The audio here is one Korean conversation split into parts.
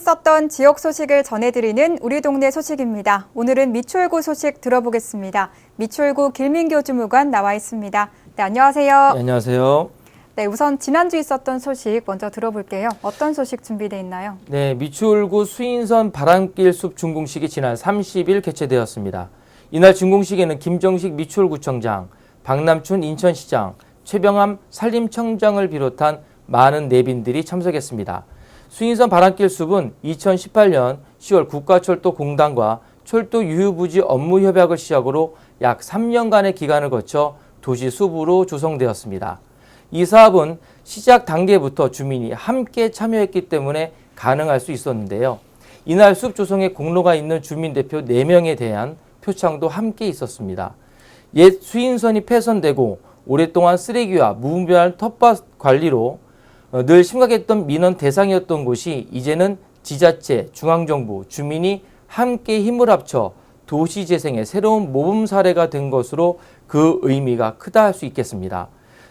있었던 지역 소식을 전해드리는 우리 동네 소식입니다. 오늘은 미추홀구 소식 들어보겠습니다. 미추홀구 길민교 주무관 나와 있습니다. 네, 안녕하세요. 네, 안녕하세요. 네, 우선 지난주 있었던 소식 먼저 들어볼게요. 어떤 소식 준비되어 있나요? 네, 미추홀구 수인선 바람길 숲 준공식이 지난 30일 개최되었습니다. 이날 준공식에는 김정식 미추홀구청장, 박남춘 인천시장, 최병함 산림청장을 비롯한 많은 내빈들이 참석했습니다. 수인선 바람길 숲은 2018년 10월 국가철도공단과 철도 유휴부지 업무 협약을 시작으로 약 3년간의 기간을 거쳐 도시 숲으로 조성되었습니다. 이 사업은 시작 단계부터 주민이 함께 참여했기 때문에 가능할 수 있었는데요. 이날 숲 조성에 공로가 있는 주민대표 4명에 대한 표창도 함께 있었습니다. 옛 수인선이 폐선되고 오랫동안 쓰레기와 무분별한 텃밭 관리로 늘 심각했던 민원 대상이었던 곳이 이제는 지자체, 중앙정부, 주민이 함께 힘을 합쳐 도시재생의 새로운 모범 사례가 된 것으로 그 의미가 크다 할 수 있겠습니다.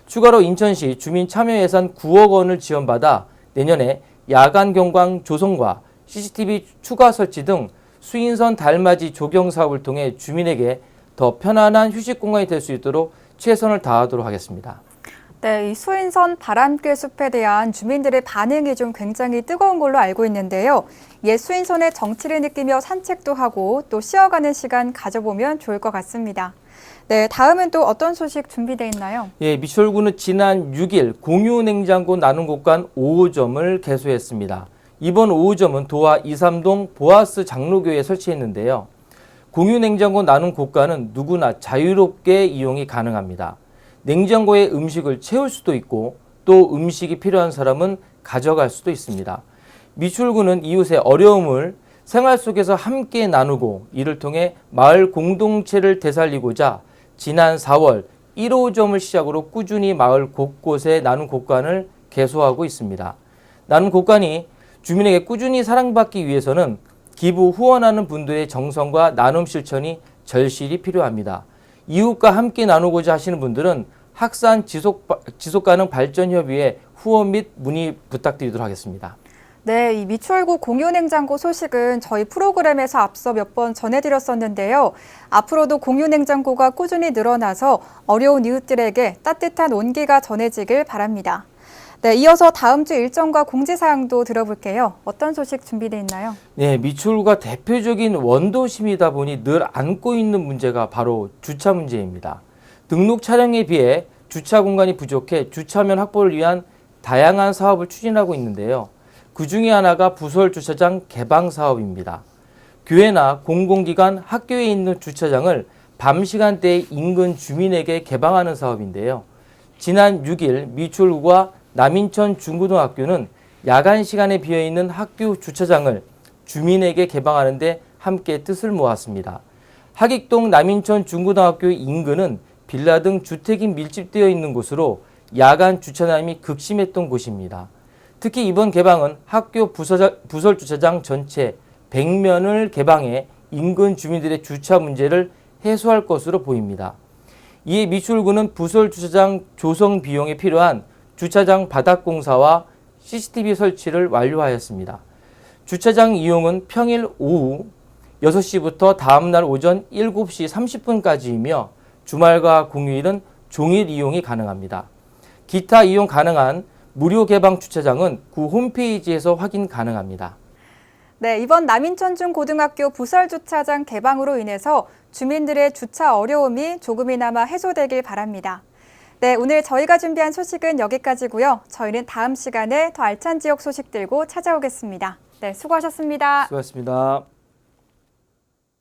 추가로 인천시 주민 참여 예산 9억 원을 지원받아 내년에 야간 경광 조성과 CCTV 추가 설치 등 수인선 달맞이 조경 사업을 통해 주민에게 더 편안한 휴식 공간이 될 수 있도록 최선을 다하도록 하겠습니다. 네, 이 수인선 바람길 숲에 대한 주민들의 반응이 좀 굉장히 뜨거운 걸로 알고 있는데요. 옛 수인선의 정취를 느끼며 산책도 하고 또 쉬어가는 시간 가져보면 좋을 것 같습니다. 네, 다음은 또 어떤 소식 준비되어 있나요? 예, 미추홀구는 지난 6일 공유냉장고 나눔 곳간 5호점을 개소했습니다. 이번 5호점은 도화 23동 보아스 장로교에 설치했는데요. 공유냉장고 나눔 곳간은 누구나 자유롭게 이용이 가능합니다. 냉장고에 음식을 채울 수도 있고 또 음식이 필요한 사람은 가져갈 수도 있습니다. 미추홀구는 이웃의 어려움을 생활 속에서 함께 나누고 이를 통해 마을 공동체를 되살리고자 지난 4월 1호점을 시작으로 꾸준히 마을 곳곳에 나눔 곳간을 개소하고 있습니다. 나눔 곳간이 주민에게 꾸준히 사랑받기 위해서는 기부 후원하는 분들의 정성과 나눔 실천이 절실히 필요합니다. 이웃과 함께 나누고자 하시는 분들은 학산 지속가능 발전협의회 후원 및 문의 부탁드리도록 하겠습니다. 네, 이 미추홀구 공유냉장고 소식은 저희 프로그램에서 앞서 몇 번 전해드렸었는데요. 앞으로도 공유냉장고가 꾸준히 늘어나서 어려운 이웃들에게 따뜻한 온기가 전해지길 바랍니다. 네, 이어서 다음 주 일정과 공지사항도 들어볼게요. 어떤 소식 준비되어 있나요? 네, 미추홀구가 대표적인 원도심이다 보니 늘 안고 있는 문제가 바로 주차 문제입니다. 등록 차량에 비해 주차 공간이 부족해 주차면 확보를 위한 다양한 사업을 추진하고 있는데요. 그 중에 하나가 부설 주차장 개방 사업입니다. 교회나 공공기관, 학교에 있는 주차장을 밤 시간대에 인근 주민에게 개방하는 사업인데요. 지난 6일 미추홀구와 남인천 중고등학교는 야간 시간에 비어있는 학교 주차장을 주민에게 개방하는 데 함께 뜻을 모았습니다. 하익동 남인천 중고등학교 인근은 빌라 등 주택이 밀집되어 있는 곳으로 야간 주차난이 극심했던 곳입니다. 특히 이번 개방은 학교 부설 주차장 전체 100면을 개방해 인근 주민들의 주차 문제를 해소할 것으로 보입니다. 이에 미추홀구는 부설 주차장 조성 비용에 필요한 주차장 바닥 공사와 CCTV 설치를 완료하였습니다. 주차장 이용은 평일 오후 6시부터 다음날 오전 7시 30분까지이며 주말과 공휴일은 종일 이용이 가능합니다. 기타 이용 가능한 무료 개방 주차장은 구 홈페이지에서 확인 가능합니다. 네, 이번 남인천 중고등학교 부설 주차장 개방으로 인해서 주민들의 주차 어려움이 조금이나마 해소되길 바랍니다. 네, 오늘 저희가 준비한 소식은 여기까지고요. 저희는 다음 시간에 더 알찬 지역 소식 들고 찾아오겠습니다. 네, 수고하셨습니다. 수고하셨습니다.